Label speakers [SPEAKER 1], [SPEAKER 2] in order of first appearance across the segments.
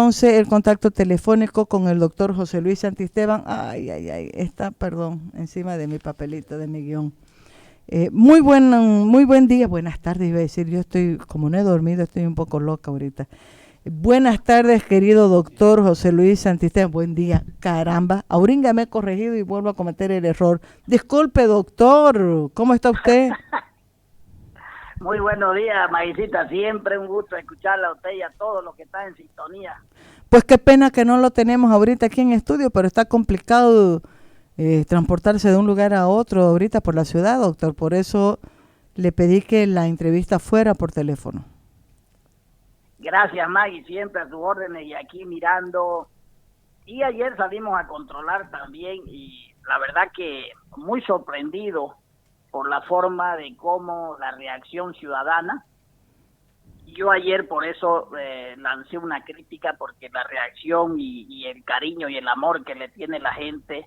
[SPEAKER 1] entonces el contacto telefónico con el doctor José Luis Santisteban. Está, perdón, encima de mi papelito, de mi guión. Muy buen día, buenas tardes, iba a decir, yo estoy, como no he dormido, estoy un poco loca ahorita. Buenas tardes, querido doctor José Luis Santisteban. Buen día, caramba, ahorita me he corregido y vuelvo a cometer el error. Disculpe, doctor, ¿cómo está usted?
[SPEAKER 2] Muy buenos días, Maicita. Siempre un gusto escucharla a usted y a todos los que están en sintonía.
[SPEAKER 1] Pues qué pena que no lo tenemos ahorita aquí en estudio, pero está complicado transportarse de un lugar a otro ahorita por la ciudad, doctor. Por eso le pedí que la entrevista fuera por teléfono.
[SPEAKER 2] Gracias, Maggie, siempre a sus órdenes y aquí mirando. Y ayer salimos a controlar también y la verdad que muy sorprendido por la forma de cómo la reacción ciudadana. Yo ayer por eso lancé una crítica porque la reacción y el cariño y el amor que le tiene la gente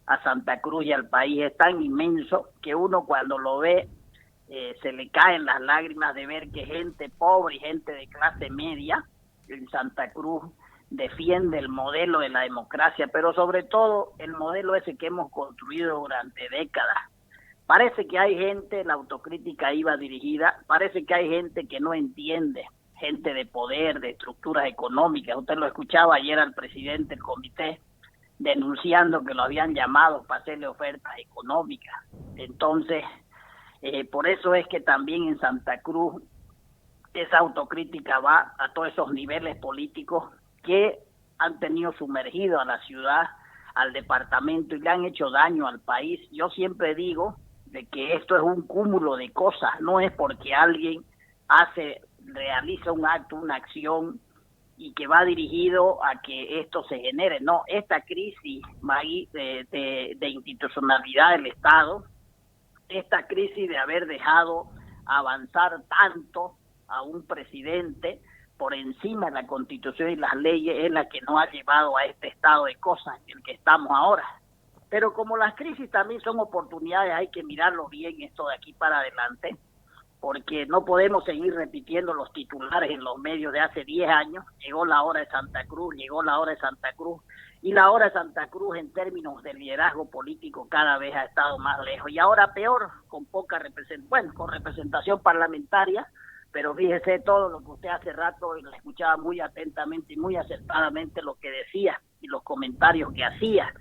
[SPEAKER 2] a Santa Cruz y al país es tan inmenso que uno cuando lo ve se le caen las lágrimas de ver que gente pobre y gente de clase media en Santa Cruz defiende el modelo de la democracia, pero sobre todo el modelo ese que hemos construido durante décadas. Parece que hay gente, la autocrítica iba dirigida, parece que hay gente que no entiende, gente de poder, de estructuras económicas. Usted lo escuchaba ayer al presidente del comité denunciando que lo habían llamado para hacerle ofertas económicas. Entonces, por eso es que también en Santa Cruz esa autocrítica va a todos esos niveles políticos que han tenido sumergido a la ciudad, al departamento y le han hecho daño al país. Yo siempre digo de que esto es un cúmulo de cosas, no es porque alguien realiza un acto, una acción y que va dirigido a que esto se genere. No, esta crisis, Maggie, de institucionalidad del Estado, esta crisis de haber dejado avanzar tanto a un presidente por encima de la Constitución y las leyes es la que nos ha llevado a este estado de cosas en el que estamos ahora. Pero como las crisis también son oportunidades, hay que mirarlo bien esto de aquí para adelante, porque no podemos seguir repitiendo los titulares en los medios de hace 10 años. Llegó la hora de Santa Cruz, llegó la hora de Santa Cruz, y la hora de Santa Cruz en términos de liderazgo político cada vez ha estado más lejos. Y ahora peor, con poca con representación parlamentaria, pero fíjese todo lo que usted hace rato, y le escuchaba muy atentamente y muy acertadamente lo que decía y los comentarios que hacía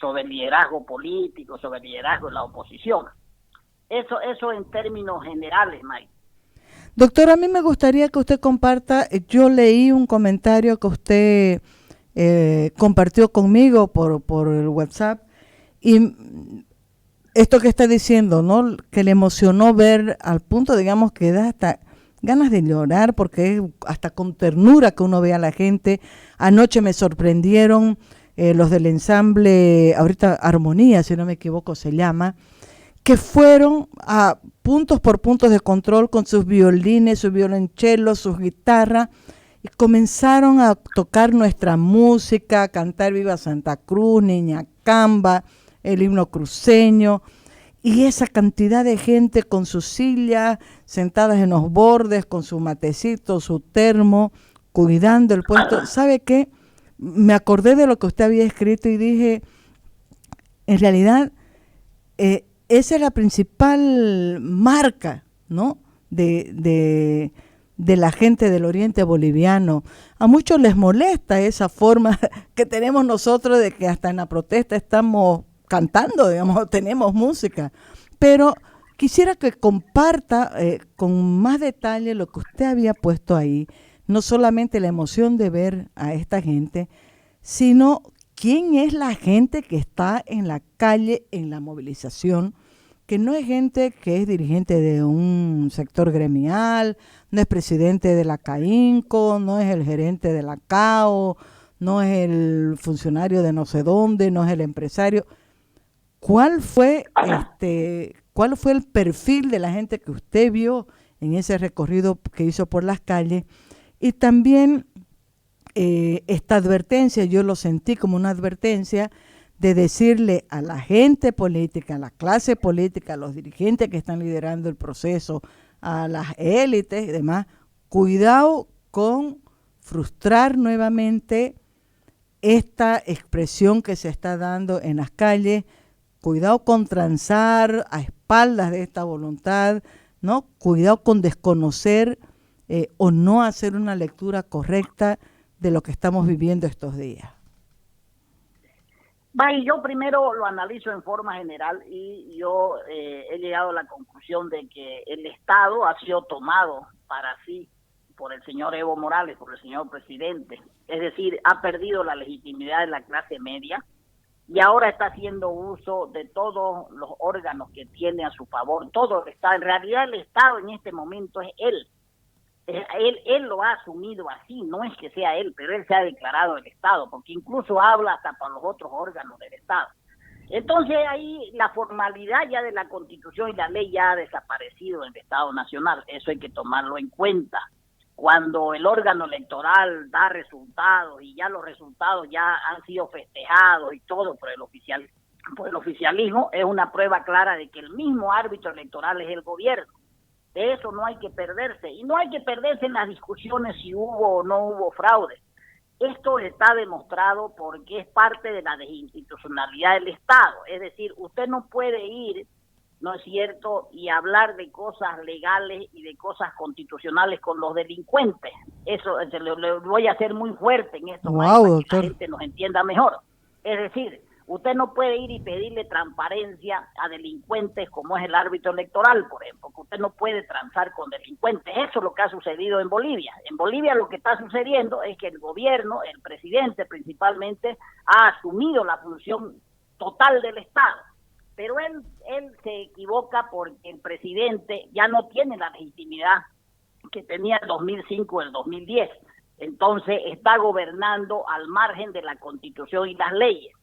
[SPEAKER 2] sobre el liderazgo político, sobre el liderazgo de la oposición. Eso en términos generales, Mike.
[SPEAKER 1] Doctor, a mí me gustaría que usted comparta, yo leí un comentario que usted compartió conmigo por el WhatsApp, y esto que está diciendo, ¿no? Que le emocionó ver al punto, digamos, que da hasta ganas de llorar, porque es hasta con ternura que uno ve a la gente. Anoche me sorprendieron los del ensamble, ahorita Armonía, si no me equivoco se llama, que fueron a puntos por puntos de control con sus violines, sus violonchelos, sus guitarras, y comenzaron a tocar nuestra música, a cantar Viva Santa Cruz, Niña Camba, el himno cruceño, y esa cantidad de gente con sus sillas, sentadas en los bordes, con su matecito, su termo, cuidando el puesto. ¿Sabe qué? Me acordé de lo que usted había escrito y dije, en realidad, esa es la principal marca, ¿no? de la gente del oriente boliviano. A muchos les molesta esa forma que tenemos nosotros de que hasta en la protesta estamos cantando, digamos, tenemos música. Pero quisiera que comparta con más detalle lo que usted había puesto ahí, no solamente la emoción de ver a esta gente, sino quién es la gente que está en la calle, en la movilización, que no es gente que es dirigente de un sector gremial, no es presidente de la CAINCO, no es el gerente de la CAO, no es el funcionario de no sé dónde, no es el empresario. ¿Cuál fue el perfil de la gente que usted vio en ese recorrido que hizo por las calles? Y también esta advertencia, yo lo sentí como una advertencia de decirle a la gente política, a la clase política, a los dirigentes que están liderando el proceso, a las élites y demás, cuidado con frustrar nuevamente esta expresión que se está dando en las calles. Cuidado con transar a espaldas de esta voluntad, ¿no? Cuidado con desconocer o no hacer una lectura correcta de lo que estamos viviendo estos días.
[SPEAKER 2] Yo primero lo analizo en forma general y yo he llegado a la conclusión de que el Estado ha sido tomado para sí por el señor Evo Morales, por el señor presidente. Es decir, ha perdido la legitimidad de la clase media y ahora está haciendo uso de todos los órganos que tiene a su favor. Todo está, en realidad el Estado en este momento es él. Él lo ha asumido así, no es que sea él, pero él se ha declarado el Estado, porque incluso habla hasta para los otros órganos del Estado. Entonces ahí la formalidad ya de la Constitución y la ley ya ha desaparecido en el Estado Nacional, eso hay que tomarlo en cuenta. Cuando el órgano electoral da resultados y ya los resultados ya han sido festejados y todo por el oficialismo, es una prueba clara de que el mismo árbitro electoral es el gobierno. De eso no hay que perderse, y no hay que perderse en las discusiones si hubo o no hubo fraude. Esto está demostrado porque es parte de la desinstitucionalidad del Estado, es decir, usted no puede ir, ¿no es cierto?, y hablar de cosas legales y de cosas constitucionales con los delincuentes. Eso le voy a hacer muy fuerte en esto, para que la gente nos entienda mejor. Es decir, usted no puede ir y pedirle transparencia a delincuentes como es el árbitro electoral, por ejemplo, que usted no puede transar con delincuentes. Eso es lo que ha sucedido en Bolivia. En Bolivia lo que está sucediendo es que el gobierno, el presidente principalmente, ha asumido la función total del Estado. Pero él se equivoca porque el presidente ya no tiene la legitimidad que tenía el 2005 o el 2010. Entonces está gobernando al margen de la Constitución y las leyes.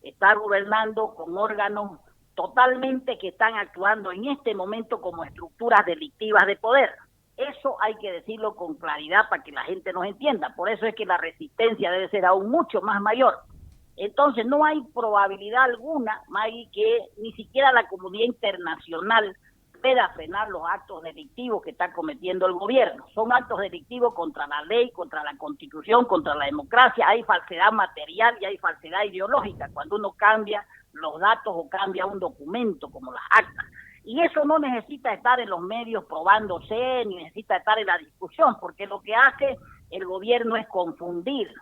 [SPEAKER 2] Está gobernando con órganos totalmente que están actuando en este momento como estructuras delictivas de poder. Eso hay que decirlo con claridad para que la gente nos entienda. Por eso es que la resistencia debe ser aún mucho más mayor. Entonces no hay probabilidad alguna, Maggie, que ni siquiera la comunidad internacional pueda frenar los actos delictivos que está cometiendo el gobierno. Son actos delictivos contra la ley, contra la Constitución, contra la democracia. Hay falsedad material y hay falsedad ideológica cuando uno cambia los datos o cambia un documento como las actas. Y eso no necesita estar en los medios probándose, ni necesita estar en la discusión, porque lo que hace el gobierno es confundir,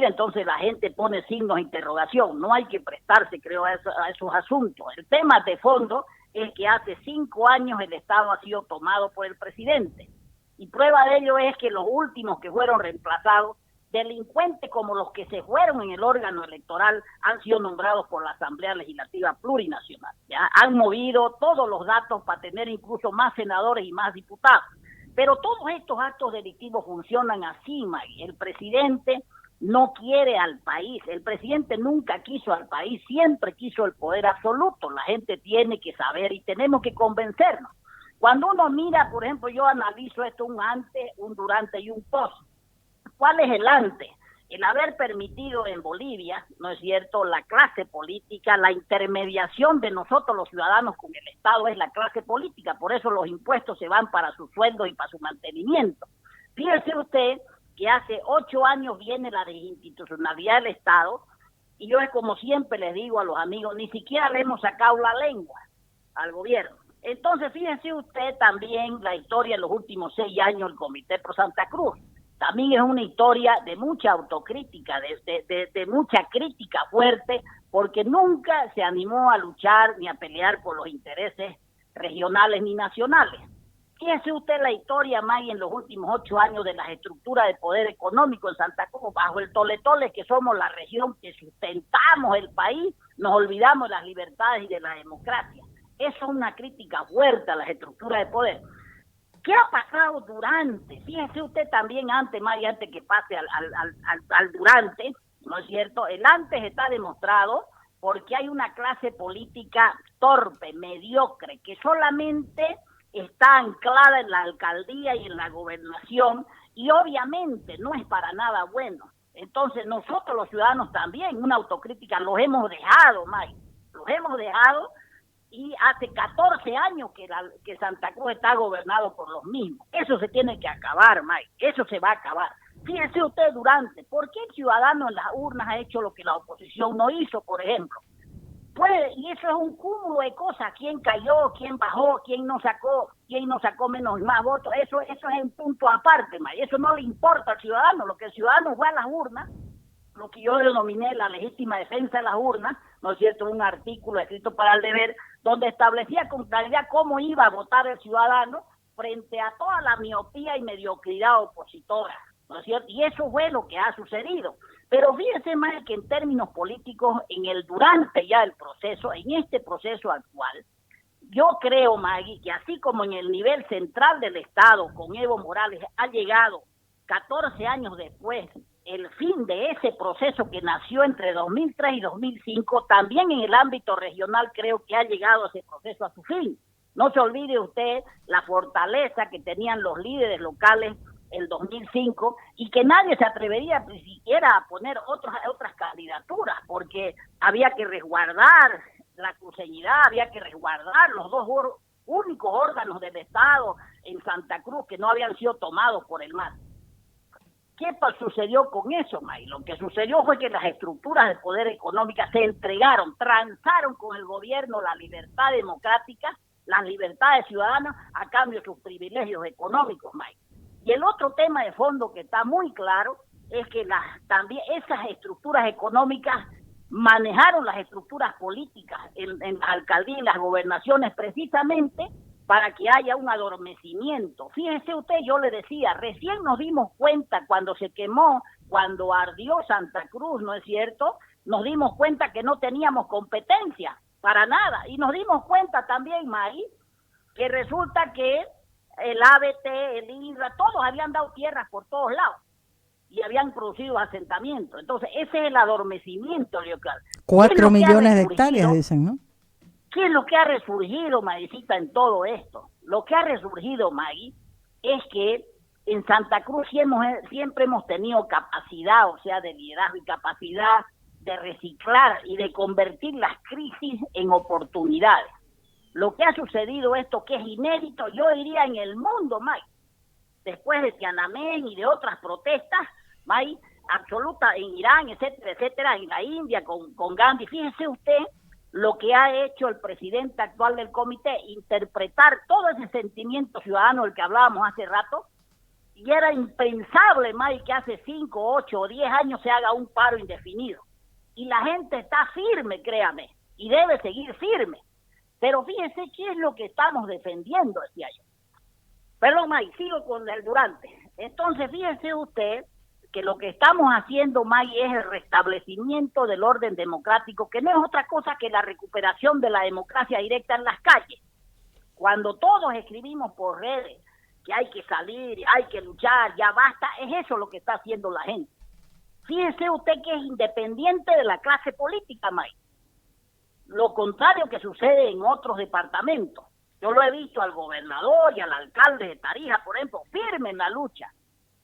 [SPEAKER 2] entonces la gente pone signos de interrogación. No hay que prestarse, creo, a esos asuntos. El tema de fondo es que hace 5 años el Estado ha sido tomado por el presidente. Y prueba de ello es que los últimos que fueron reemplazados, delincuentes como los que se fueron en el órgano electoral, han sido nombrados por la Asamblea Legislativa Plurinacional. ¿Ya? Han movido todos los datos para tener incluso más senadores y más diputados. Pero todos estos actos delictivos funcionan así, Maggie. El presidente no quiere al país, el presidente nunca quiso al país, siempre quiso el poder absoluto. La gente tiene que saber y tenemos que convencernos. Cuando uno mira, por ejemplo, yo analizo esto un antes, un durante y un post. ¿Cuál es el antes? El haber permitido en Bolivia, ¿no es cierto?, la clase política, la intermediación de nosotros los ciudadanos con el Estado es la clase política, por eso los impuestos se van para sus sueldos y para su mantenimiento. Fíjese usted que hace 8 años viene la desinstitucionalidad del Estado, y yo es como siempre les digo a los amigos, ni siquiera le hemos sacado la lengua al gobierno. Entonces fíjense usted también la historia en los últimos 6 años del Comité Pro Santa Cruz. También es una historia de mucha autocrítica, de mucha crítica fuerte, porque nunca se animó a luchar ni a pelear por los intereses regionales ni nacionales. Fíjese usted la historia, May, en los últimos 8 años de las estructuras de poder económico en Santa Cruz, bajo el toletole que somos la región que sustentamos el país, nos olvidamos de las libertades y de la democracia. Eso es una crítica fuerte a las estructuras de poder. ¿Qué ha pasado durante? Fíjese usted también antes, May, antes que pase al durante, ¿no es cierto? El antes está demostrado porque hay una clase política torpe, mediocre, que solamente está anclada en la alcaldía y en la gobernación, y obviamente no es para nada bueno. Entonces nosotros los ciudadanos también, una autocrítica, los hemos dejado, May, los hemos dejado, y hace 14 años que Santa Cruz está gobernado por los mismos. Eso se tiene que acabar, May, eso se va a acabar. Fíjese usted, Durante, ¿por qué el ciudadano en las urnas ha hecho lo que la oposición no hizo, por ejemplo? Pues, y eso es un cúmulo de cosas, quién cayó, quién bajó, quién no sacó menos más votos, eso es un punto aparte, y eso no le importa al ciudadano, lo que el ciudadano fue a las urnas, lo que yo denominé la legítima defensa de las urnas, ¿no es cierto?, un artículo escrito para El Deber, donde establecía con claridad cómo iba a votar el ciudadano frente a toda la miopía y mediocridad opositora, ¿no es cierto? Y eso fue lo que ha sucedido. Pero fíjese más que en términos políticos, durante ya el proceso, en este proceso actual, yo creo, Maggie, que así como en el nivel central del Estado, con Evo Morales, ha llegado 14 años después el fin de ese proceso que nació entre 2003 y 2005, también en el ámbito regional creo que ha llegado ese proceso a su fin. No se olvide usted la fortaleza que tenían los líderes locales el 2005 y que nadie se atrevería ni siquiera a poner otras candidaturas porque había que resguardar la cruceñidad, había que resguardar los dos únicos órganos del Estado en Santa Cruz que no habían sido tomados por el MAS. ¿Qué sucedió con eso, May? Lo que sucedió fue que las estructuras de poder económica se entregaron, transaron con el gobierno la libertad democrática, las libertades ciudadanas a cambio de sus privilegios económicos, May. Y el otro tema de fondo que está muy claro es que también esas estructuras económicas manejaron las estructuras políticas en las alcaldías y las gobernaciones precisamente para que haya un adormecimiento. Fíjese usted, yo le decía, recién nos dimos cuenta cuando se quemó, cuando ardió Santa Cruz, ¿no es cierto? Nos dimos cuenta que no teníamos competencia para nada. Y nos dimos cuenta también, May, que resulta que el ABT, el INRA, todos habían dado tierras por todos lados y habían producido asentamientos. Entonces, ese es el adormecimiento local.
[SPEAKER 1] 4 millones de hectáreas, dicen, ¿no?
[SPEAKER 2] ¿Qué es lo que ha resurgido, Magicita, en todo esto? Lo que ha resurgido, Maggie, es que en Santa Cruz siempre hemos tenido capacidad, o sea, de liderazgo y capacidad de reciclar y de convertir las crisis en oportunidades. Lo que ha sucedido esto, que es inédito, yo diría en el mundo, May, después de Tiananmen y de otras protestas, May, absoluta en Irán, etcétera, etcétera, en la India con Gandhi. Fíjese usted lo que ha hecho el presidente actual del comité, interpretar todo ese sentimiento ciudadano del que hablábamos hace rato, y era impensable, May, que hace 5, 8 o 10 años se haga un paro indefinido. Y la gente está firme, créame, y debe seguir firme. Pero fíjese qué es lo que estamos defendiendo, decía yo. Perdón, May, sigo con el Durante. Entonces, fíjese usted que lo que estamos haciendo, May, es el restablecimiento del orden democrático, que no es otra cosa que la recuperación de la democracia directa en las calles. Cuando todos escribimos por redes que hay que salir, hay que luchar, ya basta, es eso lo que está haciendo la gente. Fíjese usted que es independiente de la clase política, May. Lo contrario que sucede en otros departamentos. Yo lo he visto al gobernador y al alcalde de Tarija, por ejemplo, firme en la lucha.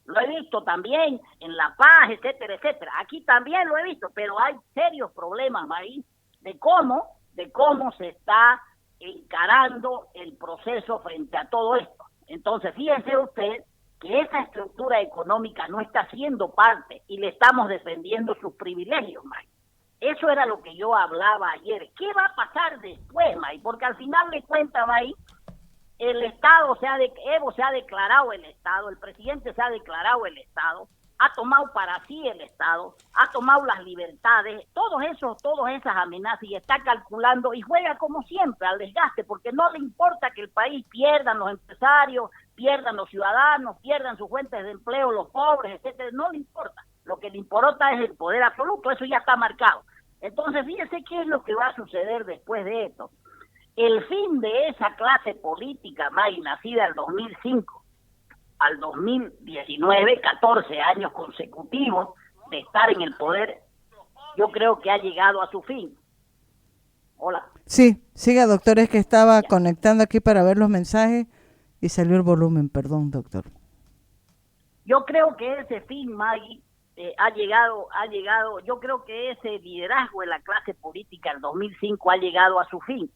[SPEAKER 2] Lo he visto también en La Paz, etcétera, etcétera. Aquí también lo he visto, pero hay serios problemas ahí de cómo se está encarando el proceso frente a todo esto. Entonces, fíjense usted que esa estructura económica no está siendo parte y le estamos defendiendo sus privilegios, May. Eso era lo que yo hablaba ayer. ¿Qué va a pasar después, May? Porque al final de cuentas, May, el Estado Evo se ha declarado el Estado, el presidente se ha declarado el Estado, ha tomado para sí el Estado, ha tomado las libertades, todas esas amenazas y está calculando y juega como siempre al desgaste, porque no le importa que el país pierdan los empresarios, pierdan los ciudadanos, pierdan sus fuentes de empleo, los pobres, etcétera, no le importa. Lo que le importa es el poder absoluto, eso ya está marcado. Entonces, fíjese qué es lo que va a suceder después de esto. El fin de esa clase política, May, nacida en 2005 al 2019, 14 años consecutivos de estar en el poder, yo creo que ha llegado a su fin. Hola.
[SPEAKER 1] Sí, siga, doctor, es que estaba conectando aquí para ver los mensajes y salió el volumen, perdón, doctor.
[SPEAKER 2] Yo creo que ese fin, Maggie, ha llegado, yo creo que ese liderazgo de la clase política en 2005 ha llegado a su fin.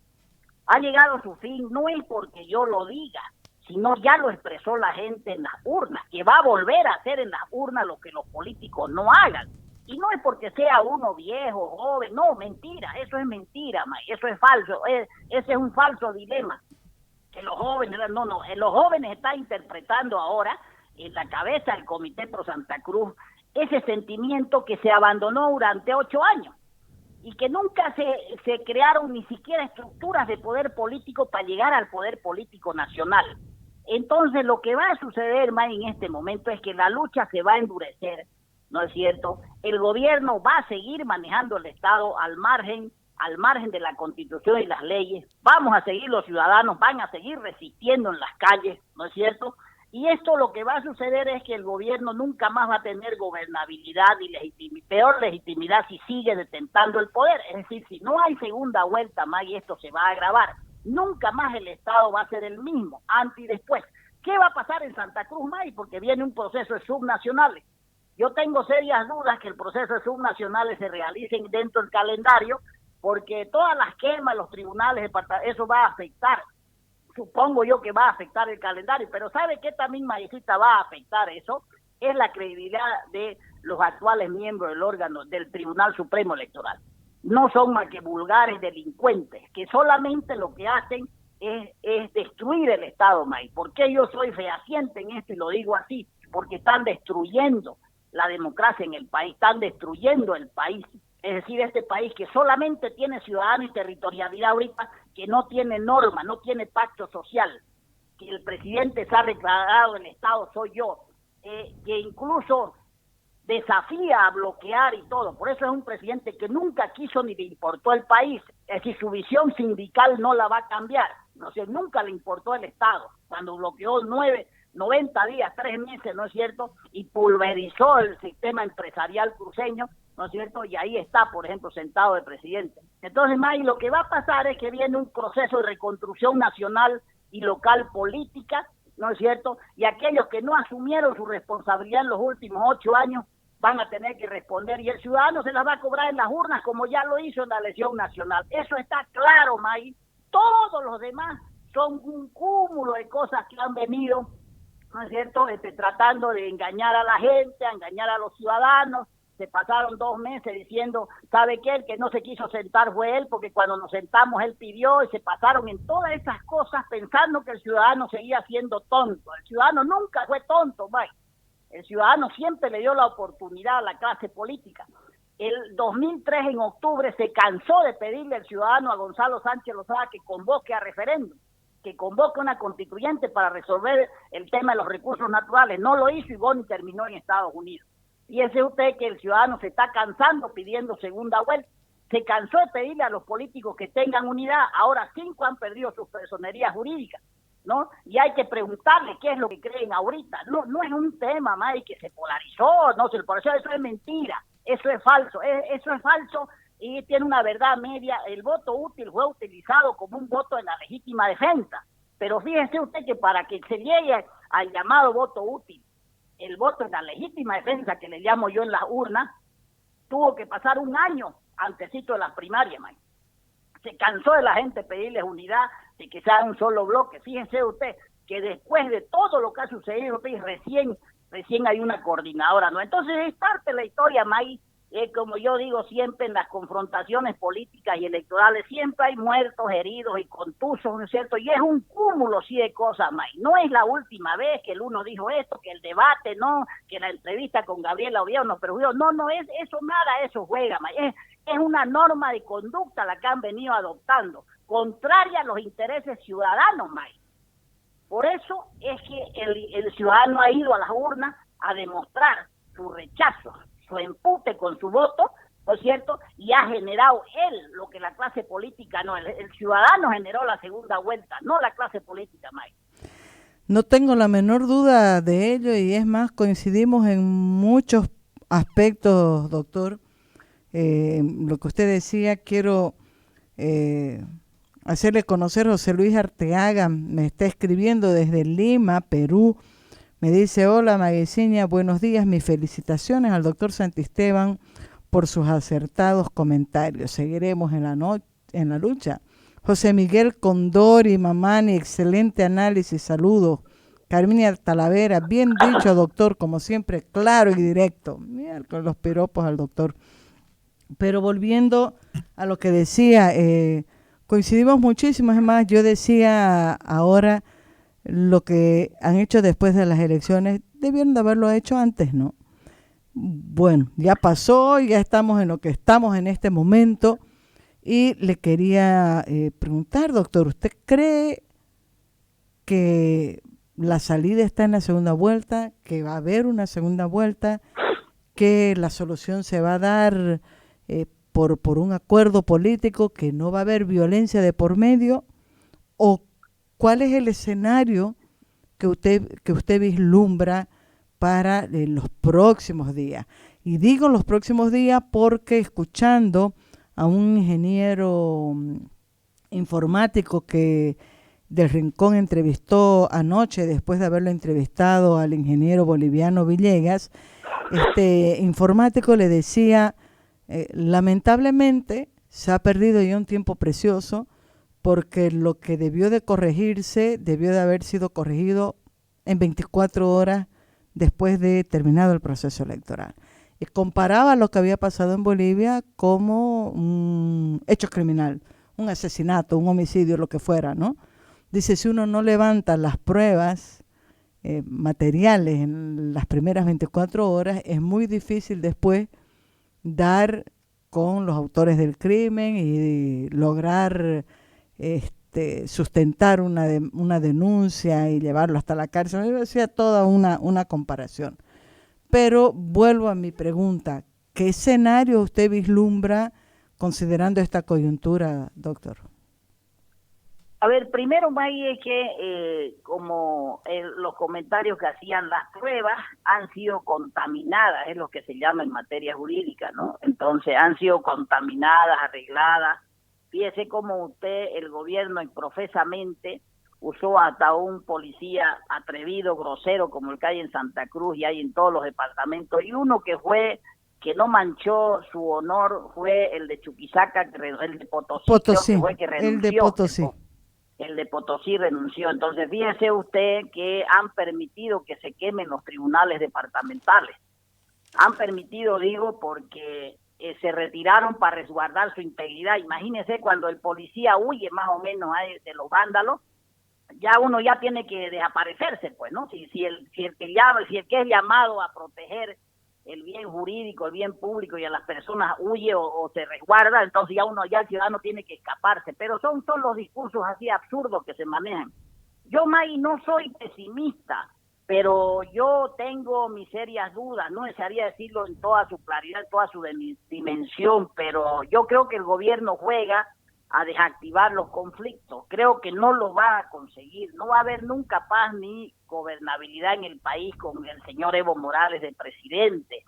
[SPEAKER 2] Ha llegado a su fin, no es porque yo lo diga, sino ya lo expresó la gente en las urnas, que va a volver a hacer en las urnas lo que los políticos no hagan. Y no es porque sea uno viejo, joven, no, mentira, eso es mentira, eso es falso, ese es un falso dilema. Que los jóvenes, los jóvenes están interpretando ahora en la cabeza del Comité Pro Santa Cruz ese sentimiento que se abandonó durante 8 años y que nunca se crearon ni siquiera estructuras de poder político para llegar al poder político nacional. Entonces lo que va a suceder más en este momento es que la lucha se va a endurecer, ¿no es cierto? El gobierno va a seguir manejando el Estado al margen de la Constitución y las leyes. Vamos a seguir, los ciudadanos van a seguir resistiendo en las calles, ¿no es cierto? Y esto lo que va a suceder es que el gobierno nunca más va a tener gobernabilidad y peor legitimidad si sigue detentando el poder. Es decir, si no hay segunda vuelta más y esto se va a agravar, nunca más el Estado va a ser el mismo, antes y después. ¿Qué va a pasar en Santa Cruz, May? Porque viene un proceso de subnacionales. Yo tengo serias dudas que el proceso de subnacionales se realicen dentro del calendario, porque todas las quemas, los tribunales, eso va a afectar. Supongo yo que va a afectar el calendario, pero ¿sabe qué también, Mayecita, va a afectar eso? Es la credibilidad de los actuales miembros del órgano del Tribunal Supremo Electoral. No son más que vulgares delincuentes, que solamente lo que hacen es destruir el Estado, May. ¿Por qué yo soy fehaciente en esto y lo digo así? Porque están destruyendo la democracia en el país, están destruyendo el país. Es decir, este país que solamente tiene ciudadanos y territorialidad ahorita, que no tiene norma, no tiene pacto social, que el presidente se ha declarado el Estado soy yo, que incluso desafía a bloquear y todo. Por eso es un presidente que nunca quiso ni le importó el país. Es decir, su visión sindical no la va a cambiar. No sé, nunca le importó el Estado. Cuando bloqueó 90 días, 3 meses, ¿no es cierto? Y pulverizó el sistema empresarial cruceño, ¿no es cierto? Y ahí está, por ejemplo, sentado el presidente. Entonces, May, lo que va a pasar es que viene un proceso de reconstrucción nacional y local política, ¿no es cierto? Y aquellos que no asumieron su responsabilidad en los últimos 8 años van a tener que responder y el ciudadano se las va a cobrar en las urnas como ya lo hizo en la elección nacional. Eso está claro, May. Todos los demás son un cúmulo de cosas que han venido, ¿no es cierto?, tratando de engañar a la gente, a engañar a los ciudadanos. Se pasaron 2 meses diciendo, ¿sabe qué? El que no se quiso sentar fue él, porque cuando nos sentamos él pidió, y se pasaron en todas esas cosas pensando que el ciudadano seguía siendo tonto. El ciudadano nunca fue tonto, Mike. El ciudadano siempre le dio la oportunidad a la clase política. El 2003, en octubre, se cansó de pedirle al ciudadano, a Gonzalo Sánchez Lozada, que convoque a referéndum, que convoque una constituyente para resolver el tema de los recursos naturales. No lo hizo y Boni terminó en Estados Unidos. Fíjese usted que el ciudadano se está cansando pidiendo segunda vuelta. Se cansó de pedirle a los políticos que tengan unidad. Ahora 5 han perdido sus personerías jurídicas, ¿no? Y hay que preguntarle qué es lo que creen ahorita. No es un tema más que se polarizó, no se polarizó, eso es mentira, eso es falso, eso es falso y tiene una verdad media. El voto útil fue utilizado como un voto en la legítima defensa. Pero fíjese usted que para que se llegue al llamado voto útil, el voto en la legítima defensa, que le llamo yo en las urnas, tuvo que pasar 1 año antesito de la primaria, man. Se cansó de la gente pedirles unidad, de que sea un solo bloque. Fíjense usted que después de todo lo que ha sucedido, recién hay una coordinadora, ¿no? Entonces es parte de la historia, May. Como yo digo siempre, en las confrontaciones políticas y electorales siempre hay muertos, heridos y contusos, ¿no es cierto? Y es un cúmulo, sí, de cosas, May. No es la última vez que el uno dijo esto, que el debate, no, que la entrevista con Gabriela Oviedo nos perjudicó. No es eso, nada, eso juega, May. Es una norma de conducta la que han venido adoptando, contraria a los intereses ciudadanos, May. Por eso es que el ciudadano ha ido a las urnas a demostrar su rechazo, su empute con su voto, ¿no es cierto? Y ha generado él lo que la clase política no, el ciudadano generó la segunda vuelta, no la clase política, Mike.
[SPEAKER 1] No tengo la menor duda de ello y es más, coincidimos en muchos aspectos, doctor. Lo que usted decía, quiero hacerle conocer, José Luis Arteaga me está escribiendo desde Lima, Perú. Me dice, hola Maguiciña, buenos días, mis felicitaciones al doctor Santisteban por sus acertados comentarios. Seguiremos en la lucha José Miguel Condori, Mamani, excelente análisis, saludos. Carminia Talavera, bien dicho, doctor, como siempre, claro y directo. Mira, con los piropos al doctor. Pero volviendo a lo que decía, coincidimos muchísimo. Es más, yo decía ahora lo que han hecho después de las elecciones, debieron de haberlo hecho antes, ¿no? Bueno, ya pasó, ya estamos en lo que estamos en este momento. Y le quería preguntar, doctor, ¿usted cree que la salida está en la segunda vuelta, que va a haber una segunda vuelta, que la solución se va a dar por un acuerdo político, que no va a haber violencia de por medio? ¿O cuál es el escenario que usted vislumbra para los próximos días? Y digo los próximos días porque escuchando a un ingeniero informático que del Rincón entrevistó anoche, después de haberlo entrevistado al ingeniero boliviano Villegas, este informático le decía, lamentablemente se ha perdido ya un tiempo precioso porque lo que debió de corregirse debió de haber sido corregido en 24 horas después de terminado el proceso electoral. Y comparaba lo que había pasado en Bolivia como un hecho criminal, un asesinato, un homicidio, lo que fuera, ¿no? Dice, si uno no levanta las pruebas materiales en las primeras 24 horas, es muy difícil después dar con los autores del crimen y lograr sustentar una denuncia y llevarlo hasta la cárcel. Yo decía toda una comparación. Pero vuelvo a mi pregunta, ¿qué escenario usted vislumbra considerando esta coyuntura, doctor?
[SPEAKER 2] A ver, primero, Maggie, es que como los comentarios que hacían, las pruebas han sido contaminadas, es lo que se llama en materia jurídica, ¿no? Entonces han sido contaminadas, arregladas. Fíjese cómo usted, el gobierno, profesamente usó hasta un policía atrevido, grosero, como el que hay en Santa Cruz y hay en todos los departamentos, y uno que no manchó su honor fue el de Chuquisaca, el de Potosí,
[SPEAKER 1] Potosí,
[SPEAKER 2] creo que fue que renunció.
[SPEAKER 1] el de Potosí.
[SPEAKER 2] El de Potosí renunció. Entonces, fíjese usted que han permitido que se quemen los tribunales departamentales. Han permitido, digo, porque se retiraron para resguardar su integridad. Imagínese cuando el policía huye más o menos de los vándalos, ya uno ya tiene que desaparecerse, pues, ¿no? Si el que es llamado a proteger el bien jurídico, el bien público y a las personas huye o se resguarda, entonces ya el ciudadano tiene que escaparse. Pero son los discursos así absurdos que se manejan. Yo, May, no soy pesimista, pero yo tengo mis serias dudas, no desearía decirlo en toda su claridad, en toda su dimensión, pero yo creo que el gobierno juega a desactivar los conflictos. Creo que no lo va a conseguir. No va a haber nunca paz ni gobernabilidad en el país con el señor Evo Morales de presidente.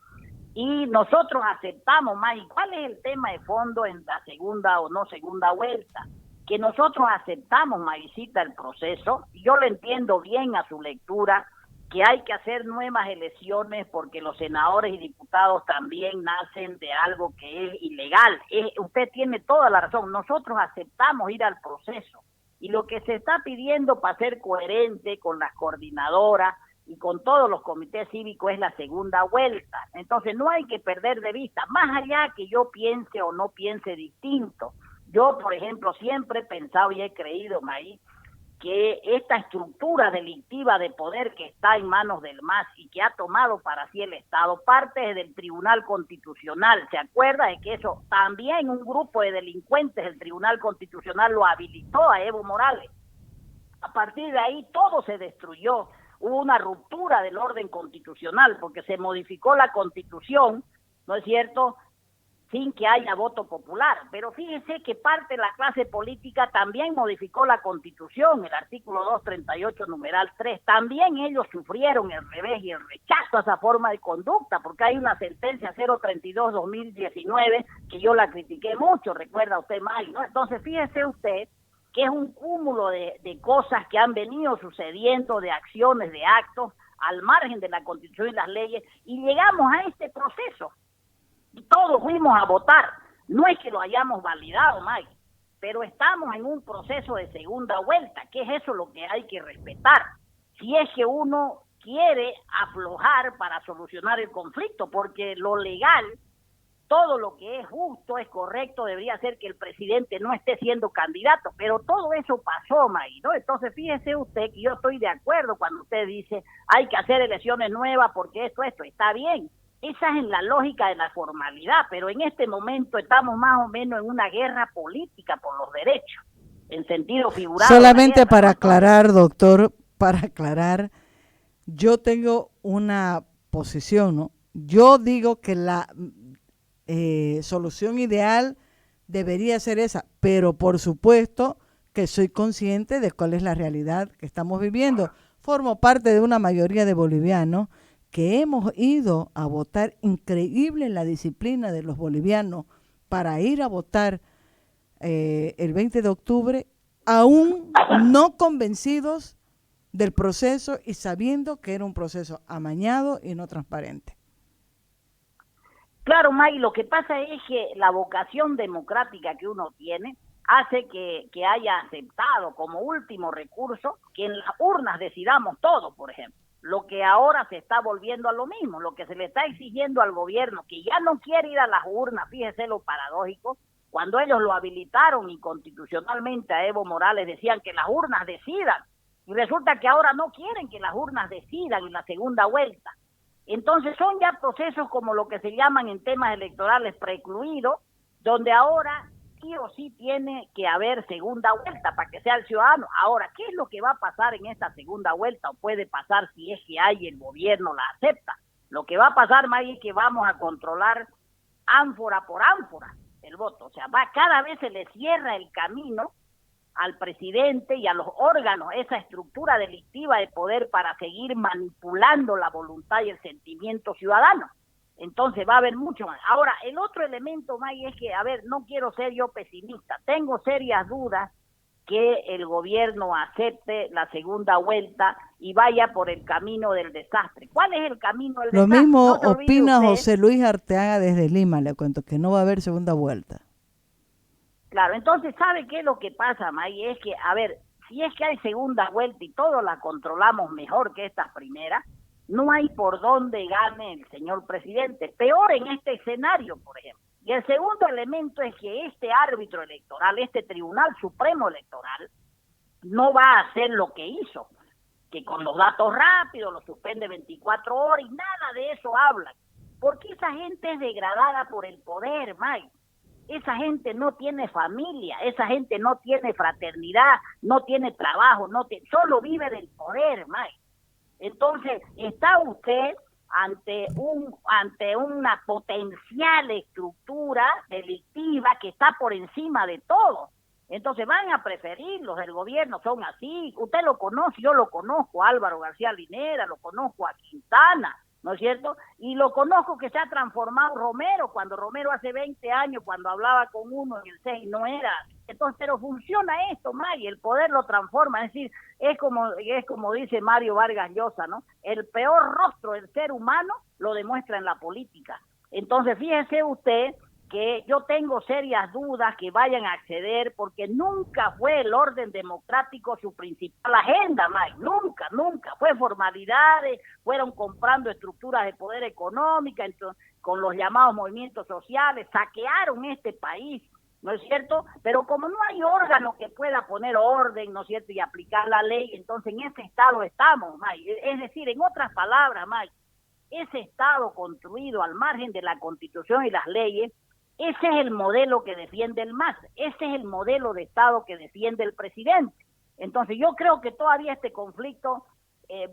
[SPEAKER 2] Y nosotros aceptamos, May, ¿cuál es el tema de fondo en la segunda o no segunda vuelta? Que nosotros aceptamos, Maysita, el proceso. Yo le entiendo bien a su lectura, que hay que hacer nuevas elecciones porque los senadores y diputados también nacen de algo que es ilegal. Usted tiene toda la razón, nosotros aceptamos ir al proceso y lo que se está pidiendo para ser coherente con las coordinadoras y con todos los comités cívicos es la segunda vuelta. Entonces no hay que perder de vista, más allá que yo piense o no piense distinto. Yo, por ejemplo, siempre he pensado y he creído, May, que esta estructura delictiva de poder que está en manos del MAS y que ha tomado para sí el Estado, parte del Tribunal Constitucional. ¿Se acuerda de que eso también un grupo de delincuentes del Tribunal Constitucional lo habilitó a Evo Morales? A partir de ahí todo se destruyó. Hubo una ruptura del orden constitucional porque se modificó la Constitución, ¿no es cierto?, sin que haya voto popular. Pero fíjese que parte de la clase política también modificó la Constitución, el artículo 238, numeral 3. También ellos sufrieron el revés y el rechazo a esa forma de conducta, porque hay una sentencia 032-2019 que yo la critiqué mucho, recuerda usted, May, ¿no? Entonces, fíjese usted que es un cúmulo de cosas que han venido sucediendo, de acciones, de actos, al margen de la Constitución y las leyes, y llegamos a este proceso. Y todos fuimos a votar. No es que lo hayamos validado, Mike. pero estamos en un proceso de segunda vuelta, que es eso lo que hay que respetar. Si es que uno quiere aflojar para solucionar el conflicto, porque lo legal, todo lo que es justo, es correcto, debería ser que el presidente no esté siendo candidato, pero todo eso pasó, May, ¿no? Entonces fíjese usted que yo estoy de acuerdo cuando usted dice hay que hacer elecciones nuevas porque esto está bien. Esa es la lógica de la formalidad, pero en este momento estamos más o menos en una guerra política por los derechos, en sentido figurado.
[SPEAKER 1] Solamente para aclarar, doctor, para aclarar, yo tengo una posición, ¿no? Yo digo que la solución ideal debería ser esa, pero por supuesto que soy consciente de cuál es la realidad que estamos viviendo. Formo parte de una mayoría de bolivianos que hemos ido a votar. Increíble la disciplina de los bolivianos para ir a votar el 20 de octubre, aún no convencidos del proceso y sabiendo que era un proceso amañado y no transparente.
[SPEAKER 2] Claro, May, lo que pasa es que la vocación democrática que uno tiene hace que haya aceptado como último recurso que en las urnas decidamos todo, por ejemplo. Lo que ahora se está volviendo a lo mismo, lo que se le está exigiendo al gobierno, que ya no quiere ir a las urnas, fíjese lo paradójico, cuando ellos lo habilitaron inconstitucionalmente a Evo Morales, decían que las urnas decidan, y resulta que ahora no quieren que las urnas decidan en la segunda vuelta. Entonces son ya procesos como lo que se llaman en temas electorales precluidos, donde ahora sí o sí tiene que haber segunda vuelta para que sea el ciudadano. Ahora, ¿qué es lo que va a pasar en esta segunda vuelta? O puede pasar si es que hay el gobierno la acepta. Lo que va a pasar, May, es que vamos a controlar ánfora por ánfora el voto. O sea, cada vez se le cierra el camino al presidente y a los órganos, esa estructura delictiva de poder para seguir manipulando la voluntad y el sentimiento ciudadano. Entonces va a haber mucho más. Ahora, el otro elemento, May, es que, a ver, no quiero ser yo pesimista, tengo serias dudas que el gobierno acepte la segunda vuelta y vaya por el camino del desastre. ¿Cuál es el camino del desastre?
[SPEAKER 1] Lo mismo opina José Luis Arteaga desde Lima, le cuento que no va a haber segunda vuelta.
[SPEAKER 2] Claro, entonces, ¿sabe qué es lo que pasa, May? Es que, a ver, si es que hay segunda vuelta y todos la controlamos mejor que estas primeras, no hay por dónde gane el señor presidente. Peor en este escenario, por ejemplo. Y el segundo elemento es que este árbitro electoral, este Tribunal Supremo Electoral, no va a hacer lo que hizo, que con los datos rápidos lo suspende 24 horas y nada de eso hablan. Porque esa gente es degradada por el poder, May. Esa gente no tiene familia, esa gente no tiene fraternidad, no tiene trabajo, solo vive del poder, May. Entonces, está usted ante una potencial estructura delictiva que está por encima de todo. Entonces van a preferir, los del gobierno son así. Usted lo conoce, yo lo conozco, Álvaro García Linera, lo conozco a Quintana, ¿no es cierto? Y lo conozco que se ha transformado Romero, cuando Romero hace 20 años, cuando hablaba con uno en el 6, no era. Entonces, pero funciona esto, Mari, el poder lo transforma, es decir, es como dice Mario Vargas Llosa, ¿no? El peor rostro del ser humano lo demuestra en la política. Entonces, fíjese usted que yo tengo serias dudas que vayan a acceder, porque nunca fue el orden democrático su principal agenda, Mike, nunca, fue formalidades, fueron comprando estructuras de poder económica, entonces, con los llamados movimientos sociales, saquearon este país, ¿no es cierto? Pero como no hay órgano que pueda poner orden, ¿no es cierto?, y aplicar la ley, entonces en ese estado estamos, Mike, es decir, en otras palabras, Mike, ese estado construido al margen de la Constitución y las leyes, ese es el modelo que defiende el MAS, ese es el modelo de Estado que defiende el presidente. Entonces yo creo que todavía este conflicto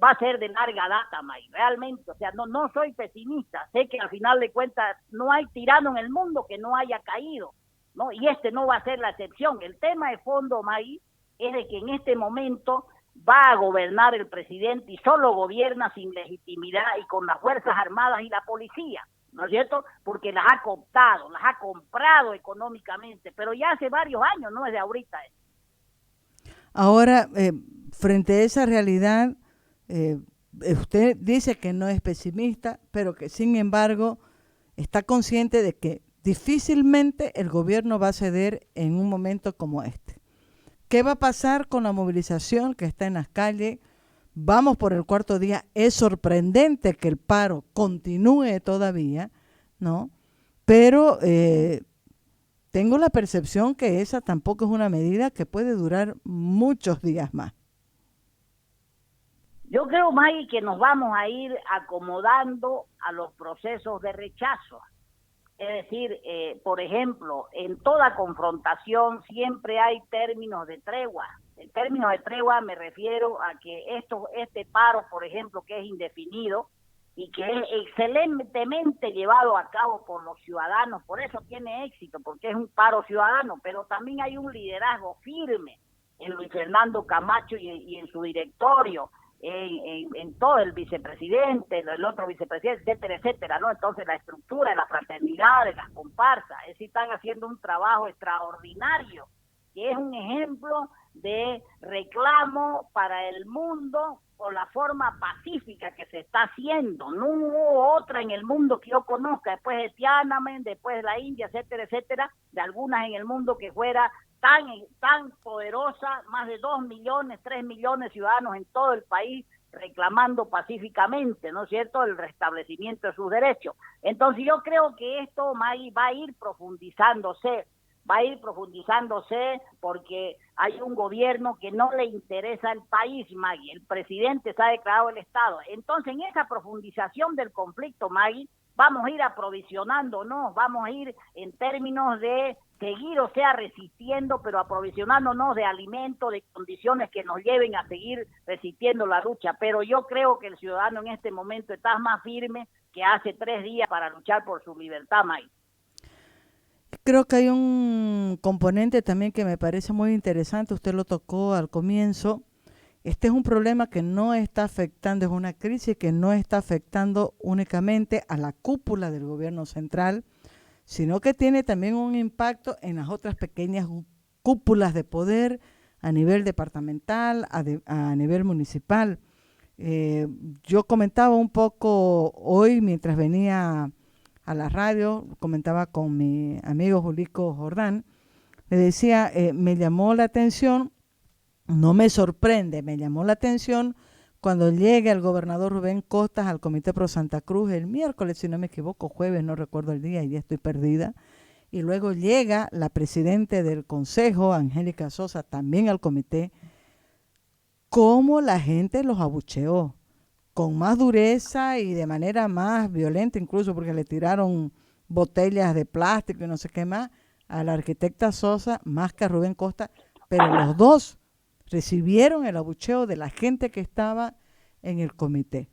[SPEAKER 2] va a ser de larga data, May, realmente, o sea, no soy pesimista, sé que al final de cuentas no hay tirano en el mundo que no haya caído, ¿no? Y este no va a ser la excepción. El tema de fondo, May, es de que en este momento va a gobernar el presidente y solo gobierna sin legitimidad y con las Fuerzas Armadas y la policía, ¿no es cierto? Porque las ha cooptado, las ha comprado económicamente, pero ya hace varios años, no es de ahorita.
[SPEAKER 1] Ahora, frente a esa realidad, usted dice que no es pesimista, pero que sin embargo está consciente de que difícilmente el gobierno va a ceder en un momento como este. ¿Qué va a pasar con la movilización que está en las calles? Vamos por el cuarto día. Es sorprendente que el paro continúe todavía, ¿no? Pero tengo la percepción que esa tampoco es una medida que puede durar muchos días más.
[SPEAKER 2] Yo creo, Maggie, que nos vamos a ir acomodando a los procesos de rechazo. Es decir, por ejemplo, en toda confrontación siempre hay términos de tregua. El término de tregua me refiero a que este paro, por ejemplo, que es indefinido y que es excelentemente llevado a cabo por los ciudadanos, por eso tiene éxito, porque es un paro ciudadano, pero también hay un liderazgo firme en Luis Fernando Camacho y en su directorio, en todo el vicepresidente, el otro vicepresidente, etcétera, etcétera, ¿no? Entonces la estructura de la fraternidad, de las comparsas, es decir, están haciendo un trabajo extraordinario, que es un ejemplo de reclamo para el mundo por la forma pacífica que se está haciendo. No hubo otra en el mundo que yo conozca, después de Tiananmen, después de la India, etcétera, etcétera, de algunas en el mundo que fuera tan poderosa, más de 2 millones, 3 millones de ciudadanos en todo el país reclamando pacíficamente, ¿no es cierto?, el restablecimiento de sus derechos. Entonces yo creo que esto va a ir profundizándose porque hay un gobierno que no le interesa el país, Maggie. El presidente se ha declarado el Estado. Entonces en esa profundización del conflicto, Maggie, vamos a ir aprovisionándonos, vamos a ir en términos de seguir, o sea, resistiendo, pero aprovisionándonos de alimentos, de condiciones que nos lleven a seguir resistiendo la lucha. Pero yo creo que el ciudadano en este momento está más firme que hace 3 días para luchar por su libertad, May.
[SPEAKER 1] Creo que hay un componente también que me parece muy interesante, usted lo tocó al comienzo. Este es un problema que no está afectando, es una crisis que no está afectando únicamente a la cúpula del gobierno central, sino que tiene también un impacto en las otras pequeñas cúpulas de poder a nivel departamental, a nivel municipal. Yo comentaba un poco hoy mientras venía a la radio, comentaba con mi amigo Julico Jordán, le decía, me llamó la atención, no me sorprende, me llamó la atención cuando llegue el gobernador Rubén Costas al Comité Pro Santa Cruz el miércoles, si no me equivoco, jueves, no recuerdo el día, ya estoy perdida, y luego llega la presidenta del Consejo, Angélica Sosa, también al comité, cómo la gente los abucheó, con más dureza y de manera más violenta, incluso porque le tiraron botellas de plástico y no sé qué más, a la arquitecta Sosa, más que a Rubén Costa, pero los dos recibieron el abucheo de la gente que estaba en el comité.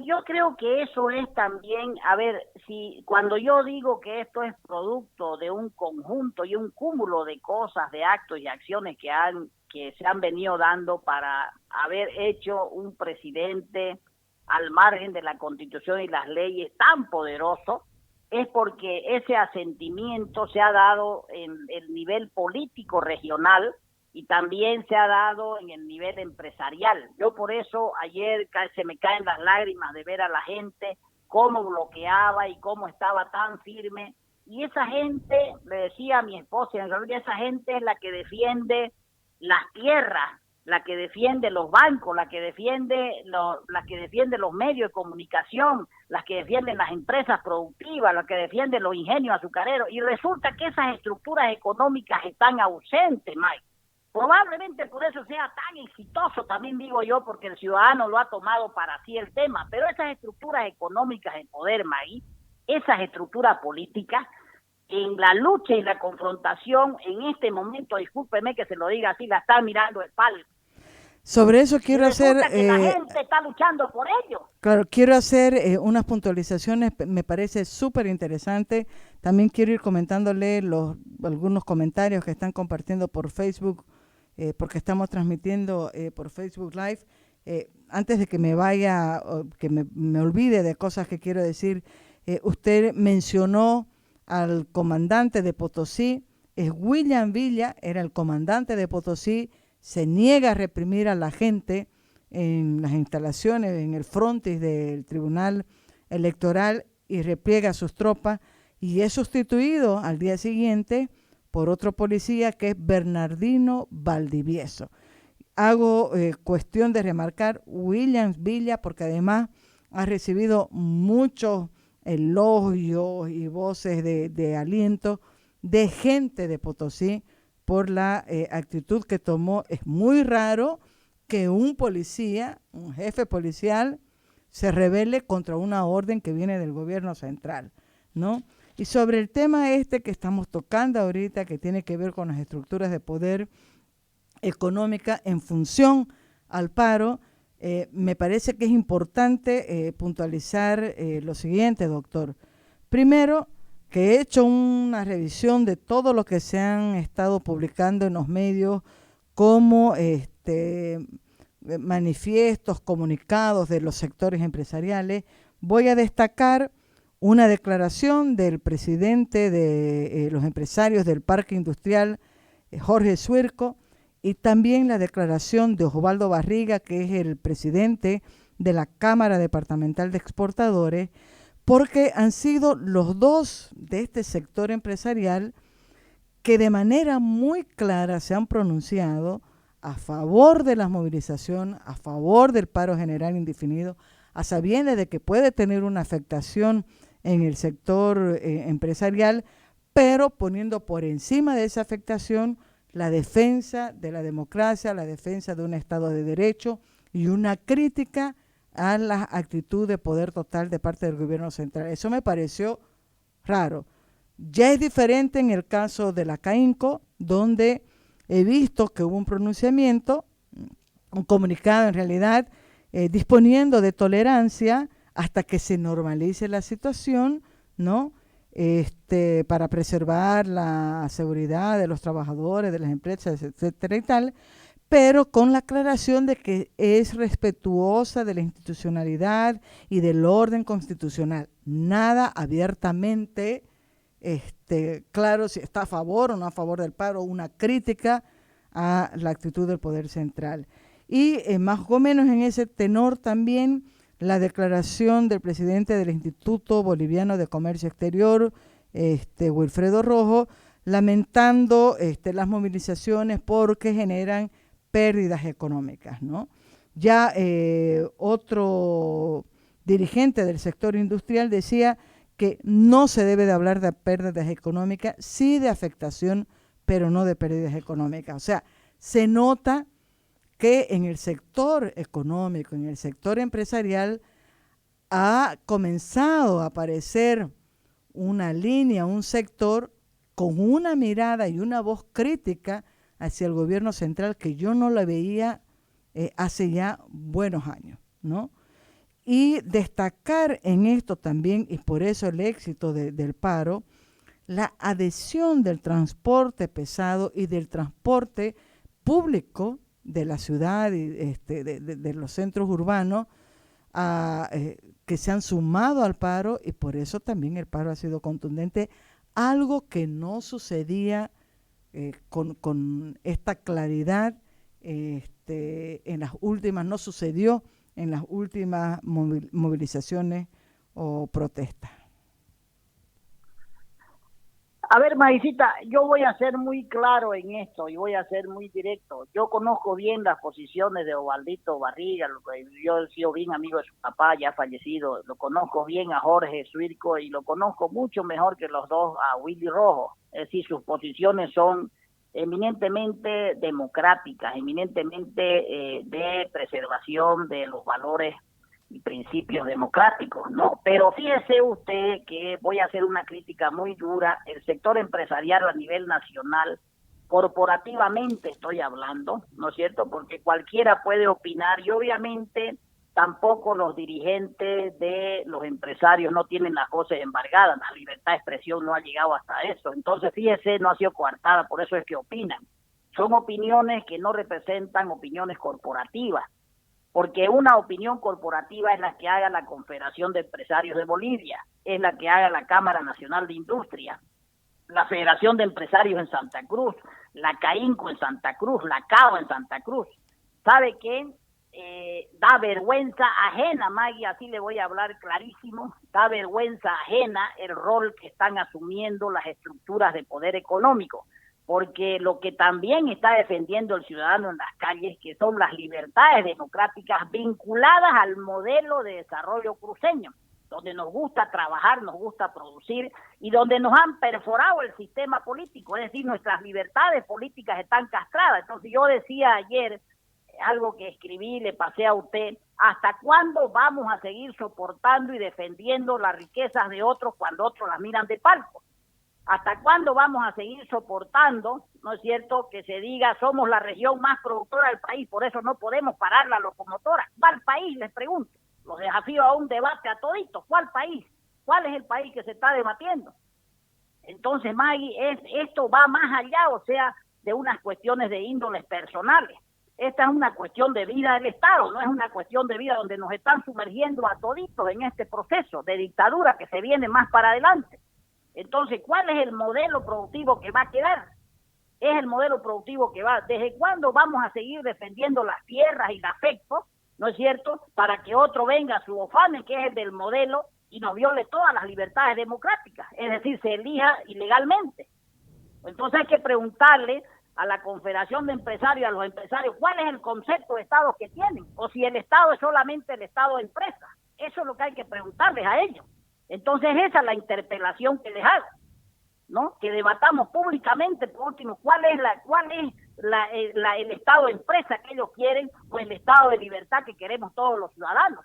[SPEAKER 2] Yo creo que eso es también, a ver, si cuando yo digo que esto es producto de un conjunto y un cúmulo de cosas, de actos y acciones que se han venido dando para haber hecho un presidente al margen de la Constitución y las leyes tan poderoso, es porque ese asentimiento se ha dado en el nivel político regional y también se ha dado en el nivel empresarial. Yo por eso ayer se me caen las lágrimas de ver a la gente cómo bloqueaba y cómo estaba tan firme. Y esa gente, le decía a mi esposa, en realidad esa gente es la que defiende las tierras, la que defiende los bancos, la que defiende los medios de comunicación, las que defienden las empresas productivas, la que defienden los ingenios azucareros. Y resulta que esas estructuras económicas están ausentes, Mike. Probablemente por eso sea tan exitoso, también digo yo, porque el ciudadano lo ha tomado para sí el tema, pero esas estructuras económicas de poder, Maggie, esas estructuras políticas, en la lucha y la confrontación, en este momento, discúlpeme que se lo diga así, la están mirando el palo.
[SPEAKER 1] Sobre eso quiero hacer...
[SPEAKER 2] que la gente está luchando por ello.
[SPEAKER 1] Claro, quiero hacer unas puntualizaciones, me parece súper interesante. También quiero ir comentándole algunos comentarios que están compartiendo por Facebook, porque estamos transmitiendo por Facebook Live. Antes de que me vaya, que me olvide de cosas que quiero decir, usted mencionó al comandante de Potosí, es William Villa, era el comandante de Potosí, se niega a reprimir a la gente en las instalaciones, en el frontis del Tribunal Electoral, y repliega a sus tropas y es sustituido al día siguiente por otro policía que es Bernardino Valdivieso. Hago cuestión de remarcar Williams Villa porque además ha recibido muchos elogios y voces de aliento de gente de Potosí por la actitud que tomó. Es muy raro que un policía, un jefe policial, se rebele contra una orden que viene del gobierno central, ¿no? Y sobre el tema este que estamos tocando ahorita, que tiene que ver con las estructuras de poder económica en función al paro, me parece que es importante puntualizar lo siguiente, doctor. Primero, que he hecho una revisión de todo lo que se han estado publicando en los medios como manifiestos, comunicados de los sectores empresariales. Voy a destacar una declaración del presidente de los empresarios del Parque Industrial, Jorge Suirco, y también la declaración de Osvaldo Barriga, que es el presidente de la Cámara Departamental de Exportadores, porque han sido los dos de este sector empresarial que de manera muy clara se han pronunciado a favor de la movilización, a favor del paro general indefinido, a sabiendas de que puede tener una afectación en el sector empresarial, pero poniendo por encima de esa afectación la defensa de la democracia, la defensa de un Estado de Derecho y una crítica a la actitud de poder total de parte del gobierno central. Eso me pareció raro. Ya es diferente en el caso de la CAINCO, donde he visto que hubo un pronunciamiento, un comunicado en realidad, disponiendo de tolerancia hasta que se normalice la situación, ¿no? Para preservar la seguridad de los trabajadores, de las empresas, etcétera y tal, pero con la aclaración de que es respetuosa de la institucionalidad y del orden constitucional. Nada abiertamente claro si está a favor o no a favor del paro, una crítica a la actitud del poder central. Y más o menos en ese tenor también la declaración del presidente del Instituto Boliviano de Comercio Exterior, Wilfredo Rojo, lamentando las movilizaciones porque generan pérdidas económicas, ¿no? Ya otro dirigente del sector industrial decía que no se debe de hablar de pérdidas económicas, sí de afectación, pero no de pérdidas económicas. O sea, se nota que en el sector económico, en el sector empresarial, ha comenzado a aparecer una línea, un sector con una mirada y una voz crítica hacia el gobierno central que yo no la veía hace ya buenos años, ¿no? Y destacar en esto también, y por eso el éxito del paro, la adhesión del transporte pesado y del transporte público de la ciudad y de los centros urbanos que se han sumado al paro, y por eso también el paro ha sido contundente, algo que no sucedía con esta claridad en las últimas, no sucedió en las últimas movilizaciones o protestas.
[SPEAKER 2] A ver, Maicita, yo voy a ser muy claro en esto y voy a ser muy directo. Yo conozco bien las posiciones de Osvaldito Barriga, yo he sido bien amigo de su papá, ya fallecido, lo conozco bien a Jorge Suirco y lo conozco mucho mejor que los dos a Willy Rojo. Es decir, sus posiciones son eminentemente democráticas, eminentemente de preservación de los valores y principios democráticos, ¿no? Pero fíjese usted que voy a hacer una crítica muy dura. El sector empresarial a nivel nacional, corporativamente estoy hablando, ¿no es cierto? Porque cualquiera puede opinar y obviamente tampoco los dirigentes de los empresarios no tienen las voces embargadas, la libertad de expresión no ha llegado hasta eso. Entonces, fíjese, no ha sido coartada, por eso es que opinan. Son opiniones que no representan opiniones corporativas, porque una opinión corporativa es la que haga la Confederación de Empresarios de Bolivia, es la que haga la Cámara Nacional de Industria, la Federación de Empresarios en Santa Cruz, la CAINCO en Santa Cruz, la CAO en Santa Cruz. ¿Sabe qué? da vergüenza ajena, Maggie, así le voy a hablar clarísimo, da vergüenza ajena el rol que están asumiendo las estructuras de poder económico, porque lo que también está defendiendo el ciudadano en las calles, que son las libertades democráticas vinculadas al modelo de desarrollo cruceño, donde nos gusta trabajar, nos gusta producir y donde nos han perforado el sistema político, es decir, nuestras libertades políticas están castradas. Entonces yo decía ayer, algo que escribí, le pasé a usted, ¿hasta cuándo vamos a seguir soportando y defendiendo las riquezas de otros cuando otros las miran de palco? ¿Hasta cuándo vamos a seguir soportando, no es cierto, que se diga somos la región más productora del país, por eso no podemos parar la locomotora? ¿Cuál país, les pregunto? Los desafío a un debate a toditos. ¿Cuál país? ¿Cuál es el país que se está debatiendo? Entonces, Maggie, esto va más allá, o sea, de unas cuestiones de índoles personales. Esta es una cuestión de vida del Estado, no es una cuestión de vida donde nos están sumergiendo a toditos en este proceso de dictadura que se viene más para adelante. Entonces, ¿cuál es el modelo productivo que va a quedar? Es el modelo productivo que va. ¿Desde cuándo vamos a seguir defendiendo las tierras y el afecto, no es cierto, para que otro venga a su ufane, que es el del modelo, y nos viole todas las libertades democráticas? Es decir, se elija ilegalmente. Entonces hay que preguntarle a la Confederación de Empresarios, a los empresarios, ¿cuál es el concepto de Estado que tienen? O si el Estado es solamente el Estado de empresa. Eso es lo que hay que preguntarles a ellos. Entonces esa es la interpelación que les hago, ¿no? Que debatamos públicamente, por último, cuál es el Estado de empresa que ellos quieren o el Estado de libertad que queremos todos los ciudadanos.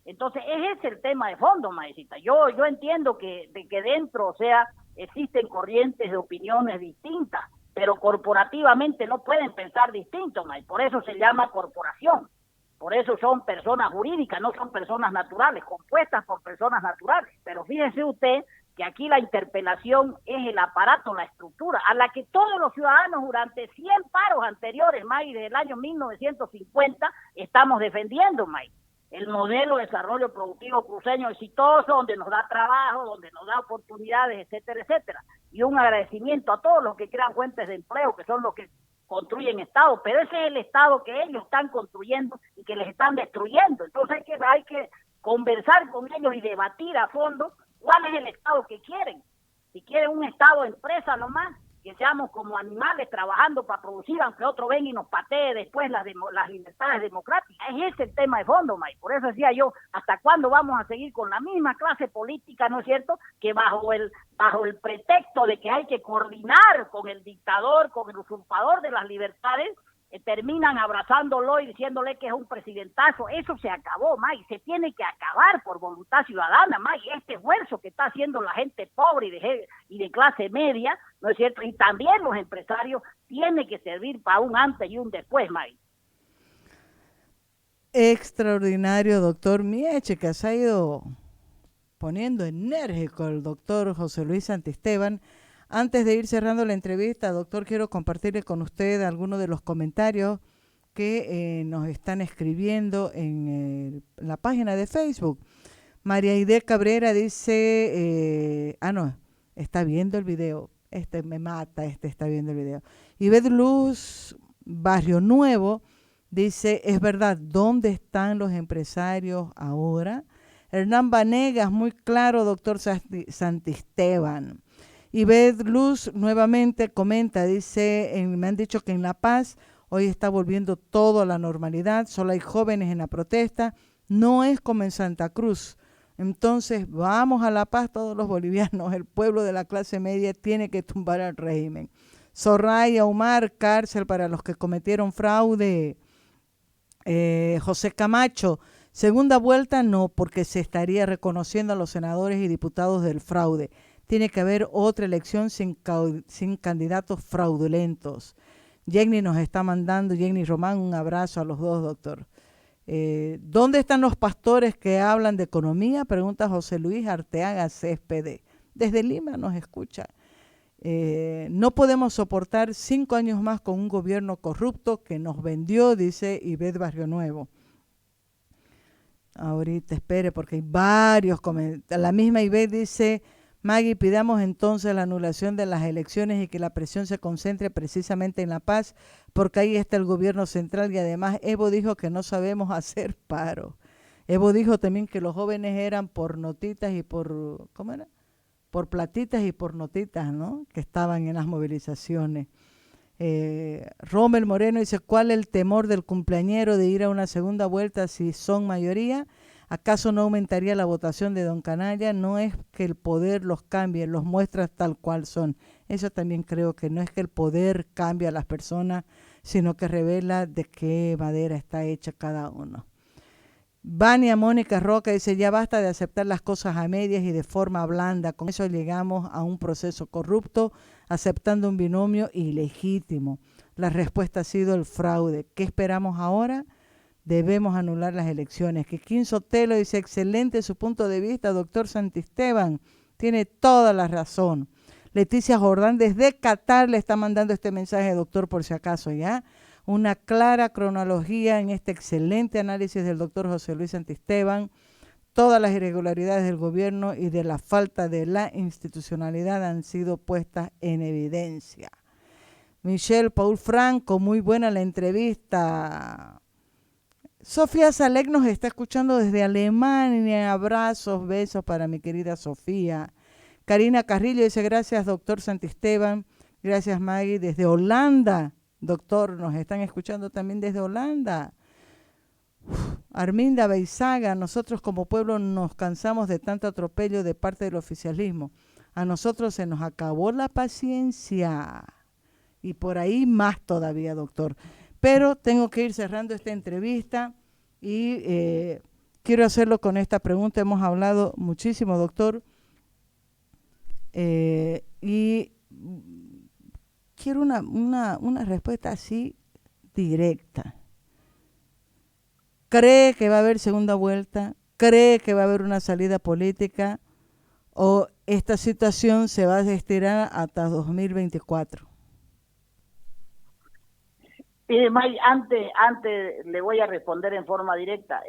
[SPEAKER 2] Entonces ese es el tema de fondo, maecita. Yo entiendo que dentro, o sea, existen corrientes de opiniones distintas, pero corporativamente no pueden pensar distinto, May. Por eso se llama corporación. Por eso son personas jurídicas, no son personas naturales, compuestas por personas naturales. Pero fíjese usted que aquí la interpelación es el aparato, la estructura, a la que todos los ciudadanos durante 100 paros anteriores, May, desde el año 1950, estamos defendiendo, May. El modelo de desarrollo productivo cruceño exitoso, donde nos da trabajo, donde nos da oportunidades, etcétera, etcétera. Y un agradecimiento a todos los que crean fuentes de empleo, que son los que construyen Estado, pero ese es el Estado que ellos están construyendo y que les están destruyendo. Entonces hay que conversar con ellos y debatir a fondo cuál es el Estado que quieren. Si quieren un Estado de empresa nomás, que seamos como animales trabajando para producir, aunque otro venga y nos patee después las libertades democráticas. Es ese el tema de fondo, May. Por eso decía yo, ¿hasta cuándo vamos a seguir con la misma clase política, no es cierto?, que bajo el pretexto de que hay que coordinar con el dictador, con el usurpador de las libertades, terminan abrazándolo y diciéndole que es un presidentazo. Eso se acabó, May. Se tiene que acabar por voluntad ciudadana, May. Este esfuerzo que está haciendo la gente pobre y de clase media, ¿no es cierto?, y también los empresarios, tiene que servir para un antes y un después, May.
[SPEAKER 1] Extraordinario, doctor Mieche, que se ha ido poniendo enérgico el doctor José Luis Santisteban. Antes de ir cerrando la entrevista, doctor, quiero compartirle con usted algunos de los comentarios que nos están escribiendo en la página de Facebook. María Aide Cabrera dice, está viendo el video, me mata, está viendo el video. Ived Luz Barrio Nuevo dice, es verdad, ¿dónde están los empresarios ahora? Hernán Vanegas, muy claro, doctor Santisteban. Ived Luz nuevamente comenta, dice, me han dicho que en La Paz hoy está volviendo todo a la normalidad, solo hay jóvenes en la protesta, no es como en Santa Cruz. Entonces vamos a La Paz todos los bolivianos, el pueblo de la clase media tiene que tumbar al régimen. Soraya Omar, cárcel para los que cometieron fraude. José Camacho, segunda vuelta no, porque se estaría reconociendo a los senadores y diputados del fraude. Tiene que haber otra elección sin candidatos fraudulentos. Jenny nos está mandando, Jenny Román, un abrazo a los dos, doctor. ¿Dónde están los pastores que hablan de economía? Pregunta José Luis Arteaga Céspede. Desde Lima nos escucha. No podemos soportar 5 años más con un gobierno corrupto que nos vendió, dice Ived Barrio Nuevo. Ahorita espere porque hay varios comentarios. La misma Ived dice, Maggie, pidamos entonces la anulación de las elecciones y que la presión se concentre precisamente en la paz, porque ahí está el gobierno central y además Evo dijo que no sabemos hacer paro. Evo dijo también que los jóvenes eran por notitas y por, ¿cómo era? Por platitas y por notitas, ¿no? Que estaban en las movilizaciones. Rommel Moreno dice, ¿cuál es el temor del cumpleañero de ir a una segunda vuelta si son mayoría? ¿Acaso no aumentaría la votación de Don Canalla? No es que el poder los cambie, los muestra tal cual son. Eso también creo que no es que el poder cambie a las personas, sino que revela de qué madera está hecha cada uno. Vania Mónica Roca dice, ya basta de aceptar las cosas a medias y de forma blanda. Con eso llegamos a un proceso corrupto, aceptando un binomio ilegítimo. La respuesta ha sido el fraude. ¿Qué esperamos ahora? Debemos anular las elecciones. Quiquín Sotelo dice, excelente su punto de vista, doctor Santisteban. Tiene toda la razón. Leticia Jordán desde Qatar le está mandando este mensaje, doctor, por si acaso, ¿ya? Una clara cronología en este excelente análisis del doctor José Luis Santisteban. Todas las irregularidades del gobierno y de la falta de la institucionalidad han sido puestas en evidencia. Michelle Paul Franco, muy buena la entrevista. Sofía Salek nos está escuchando desde Alemania. Abrazos, besos para mi querida Sofía. Karina Carrillo dice, gracias, doctor Santisteban. Gracias, Maggie. Desde Holanda, doctor, nos están escuchando también desde Holanda. Arminda Beizaga, nosotros como pueblo nos cansamos de tanto atropello de parte del oficialismo. A nosotros se nos acabó la paciencia. Y por ahí más todavía, doctor. Pero tengo que ir cerrando esta entrevista y quiero hacerlo con esta pregunta. Hemos hablado muchísimo, doctor, y quiero una respuesta así directa. ¿Cree que va a haber segunda vuelta? ¿Cree que va a haber una salida política? ¿O esta situación se va a estirar hasta 2024?
[SPEAKER 2] May, antes le voy a responder en forma directa.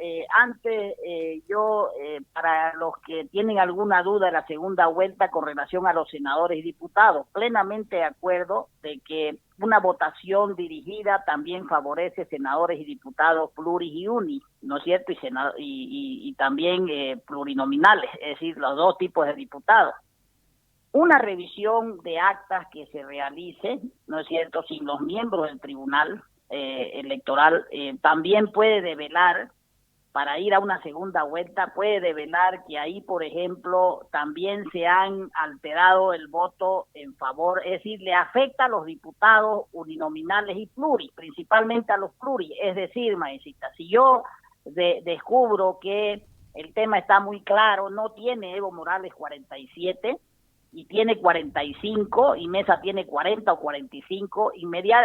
[SPEAKER 2] Para los que tienen alguna duda de la segunda vuelta con relación a los senadores y diputados, plenamente de acuerdo de que una votación dirigida también favorece senadores y diputados pluris y unis, ¿no es cierto? Y también plurinominales, es decir, los dos tipos de diputados. Una revisión de actas que se realice, ¿no es cierto?, sin los miembros del tribunal electoral, también puede develar, para ir a una segunda vuelta, puede develar que ahí, por ejemplo, también se han alterado el voto en favor, es decir, le afecta a los diputados uninominales y pluris, principalmente a los pluris, es decir, maesita, si yo descubro que el tema está muy claro, no tiene Evo Morales 47, y tiene 45 y Mesa tiene 40 o 45,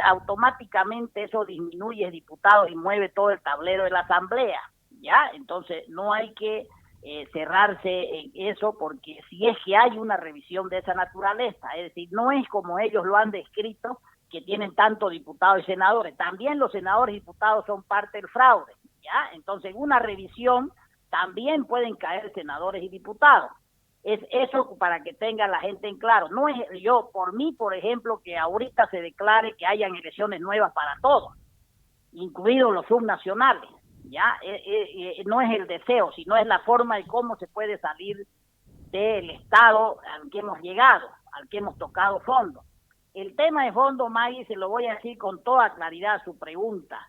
[SPEAKER 2] automáticamente eso disminuye diputados y mueve todo el tablero de la asamblea, ¿ya? Entonces no hay que cerrarse en eso, porque si es que hay una revisión de esa naturaleza, es decir, no es como ellos lo han descrito, que tienen tantos diputados y senadores, también los senadores y diputados son parte del fraude, ¿ya? Entonces en una revisión también pueden caer senadores y diputados. Es eso para que tenga la gente en claro. No es yo, por mí, por ejemplo, que ahorita se declare que hayan elecciones nuevas para todos, incluidos los subnacionales, ¿ya? No es el deseo, sino es la forma de cómo se puede salir del estado al que hemos llegado, al que hemos tocado fondo. El tema de fondo, Maggie, se lo voy a decir con toda claridad a su pregunta.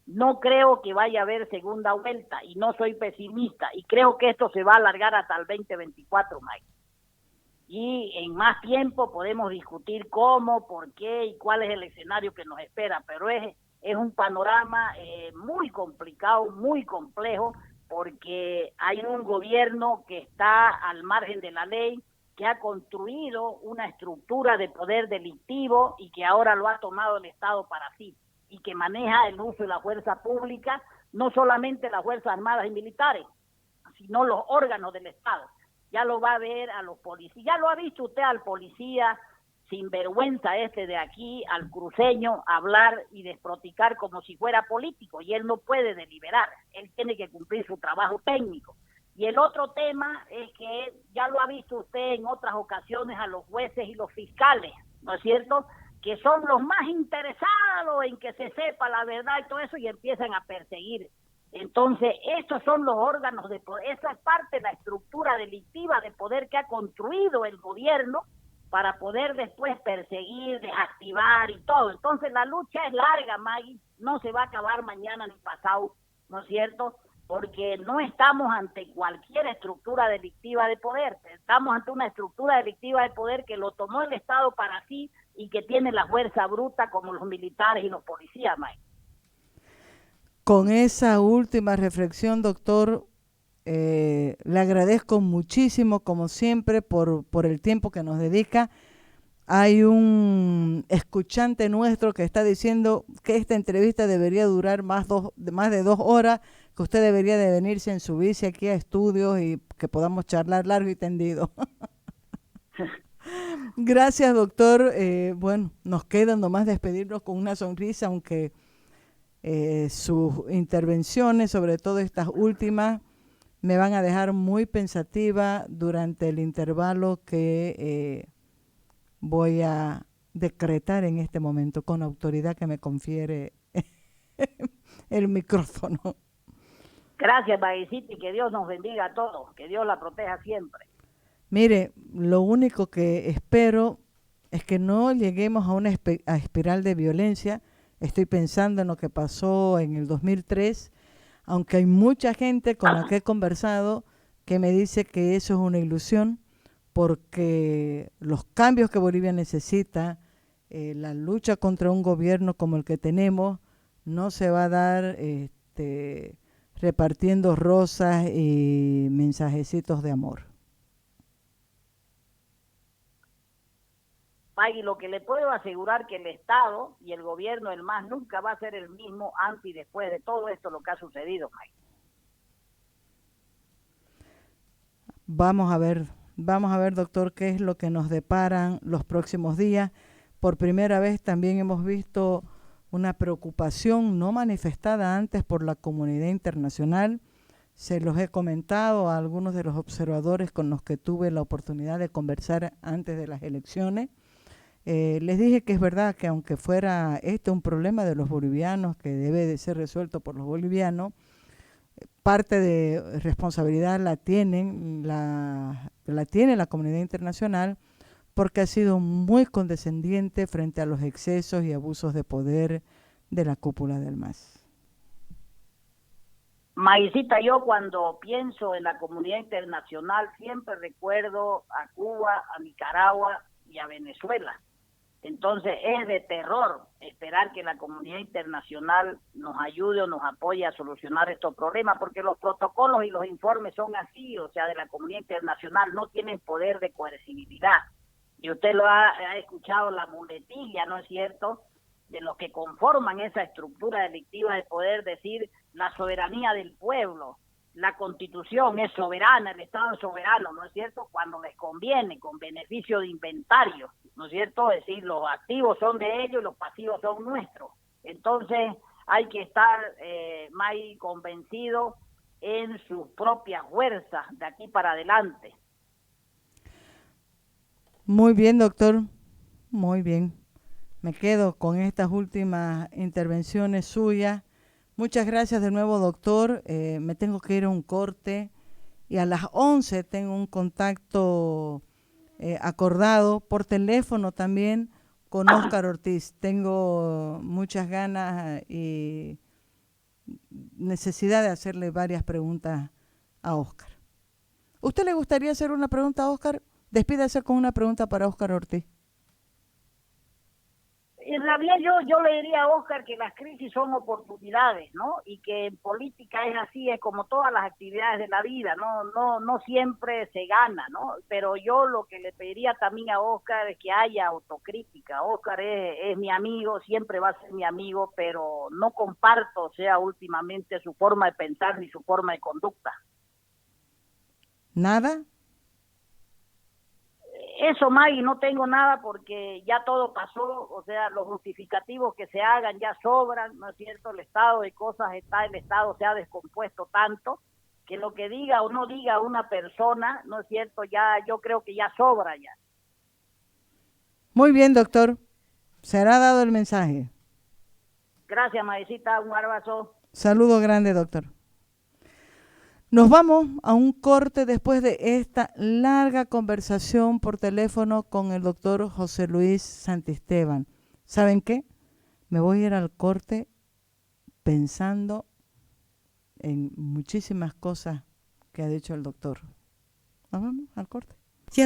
[SPEAKER 2] No creo que vaya a haber segunda vuelta y no soy pesimista y creo que esto se va a alargar hasta el 2024, Mike. Y en más tiempo podemos discutir cómo, por qué y cuál es el escenario que nos espera, pero es un panorama muy complicado, muy complejo, porque hay un gobierno que está al margen de la ley, que ha construido una estructura de poder delictivo y que ahora lo ha tomado el Estado para sí, y que maneja el uso de la fuerza pública, no solamente las Fuerzas Armadas y Militares, sino los órganos del Estado. Ya lo va a ver a los policías, ya lo ha visto usted al policía sinvergüenza de aquí, al cruceño, hablar y desproticar como si fuera político, y él no puede deliberar, él tiene que cumplir su trabajo técnico. Y el otro tema es que ya lo ha visto usted en otras ocasiones a los jueces y los fiscales, ¿no es cierto?, que son los más interesados en que se sepa la verdad y todo eso, y empiezan a perseguir. Entonces, estos son los órganos de poder, esa es parte de la estructura delictiva de poder que ha construido el gobierno para poder después perseguir, desactivar y todo. Entonces, la lucha es larga, Maggie, no se va a acabar mañana ni pasado, ¿no es cierto?, porque no estamos ante cualquier estructura delictiva de poder, estamos ante una estructura delictiva de poder que lo tomó el Estado para sí y que tiene la fuerza bruta como los militares y los policías, Mike.
[SPEAKER 1] Con esa última reflexión, doctor, le agradezco muchísimo, como siempre, por el tiempo que nos dedica. Hay un escuchante nuestro que está diciendo que esta entrevista debería durar más de 2 horas, que usted debería de venirse en su bici aquí a estudios y que podamos charlar largo y tendido. Gracias, doctor. Bueno, nos queda nomás despedirnos con una sonrisa, aunque sus intervenciones, sobre todo estas últimas, me van a dejar muy pensativa durante el intervalo que voy a decretar en este momento con autoridad que me confiere el micrófono.
[SPEAKER 2] Gracias, Maguicita, y que Dios nos bendiga a todos, que Dios la proteja siempre.
[SPEAKER 1] Mire, lo único que espero es que no lleguemos a una espiral de violencia. Estoy pensando en lo que pasó en el 2003, aunque hay mucha gente con la que he conversado que me dice que eso es una ilusión, porque los cambios que Bolivia necesita, la lucha contra un gobierno como el que tenemos, no se va a dar repartiendo rosas y mensajecitos de amor.
[SPEAKER 2] Maggie, lo que le puedo asegurar que el Estado y el gobierno, el MAS, nunca va a ser el mismo antes y después de todo esto lo que ha sucedido, Maggie.
[SPEAKER 1] Vamos a ver, doctor, qué es lo que nos deparan los próximos días. Por primera vez también hemos visto una preocupación no manifestada antes por la comunidad internacional. Se los he comentado a algunos de los observadores con los que tuve la oportunidad de conversar antes de las elecciones. Les dije que es verdad que aunque fuera un problema de los bolivianos que debe de ser resuelto por los bolivianos, parte de responsabilidad la tiene la comunidad internacional, porque ha sido muy condescendiente frente a los excesos y abusos de poder de la cúpula del MAS.
[SPEAKER 2] Maguicita, yo cuando pienso en la comunidad internacional siempre recuerdo a Cuba, a Nicaragua y a Venezuela. Entonces es de terror esperar que la comunidad internacional nos ayude o nos apoye a solucionar estos problemas, porque los protocolos y los informes son así, o sea, de la comunidad internacional no tienen poder de coercibilidad. Y usted lo ha escuchado, la muletilla, ¿no es cierto?, de los que conforman esa estructura delictiva de poder decir la soberanía del pueblo, la Constitución es soberana, el Estado es soberano, ¿no es cierto?, cuando les conviene, con beneficio de inventario, ¿no es cierto?, es decir, los activos son de ellos y los pasivos son nuestros. Entonces hay que estar más convencido en sus propias fuerzas de aquí para adelante.
[SPEAKER 1] Muy bien, doctor, muy bien. Me quedo con estas últimas intervenciones suyas. Muchas gracias de nuevo, doctor. Me tengo que ir a un corte y a las 11 tengo un contacto acordado por teléfono también con Óscar Ortiz. Tengo muchas ganas y necesidad de hacerle varias preguntas a Óscar. ¿Usted le gustaría hacer una pregunta a Óscar? Despídase con una pregunta para Óscar Ortiz.
[SPEAKER 2] En realidad yo le diría a Óscar que las crisis son oportunidades, ¿no? Y que en política es así, es como todas las actividades de la vida, no siempre se gana, ¿no? Pero yo lo que le pediría también a Óscar es que haya autocrítica. Óscar es mi amigo, siempre va a ser mi amigo, pero no comparto, o sea, últimamente su forma de pensar ni su forma de conducta.
[SPEAKER 1] ¿Nada?
[SPEAKER 2] Eso, Maggie, no tengo nada porque ya todo pasó, o sea, los justificativos que se hagan ya sobran, ¿no es cierto? El estado de cosas está, el Estado se ha descompuesto tanto que lo que diga o no diga una persona, ¿no es cierto? Ya yo creo que ya sobra ya.
[SPEAKER 1] Muy bien, doctor. Será dado el mensaje.
[SPEAKER 2] Gracias, Maecita, un abrazo.
[SPEAKER 1] Saludo grande, doctor. Nos vamos a un corte después de esta larga conversación por teléfono con el doctor José Luis Santisteban. ¿Saben qué? Me voy a ir al corte pensando en muchísimas cosas que ha dicho el doctor. Nos vamos al corte.
[SPEAKER 3] Ya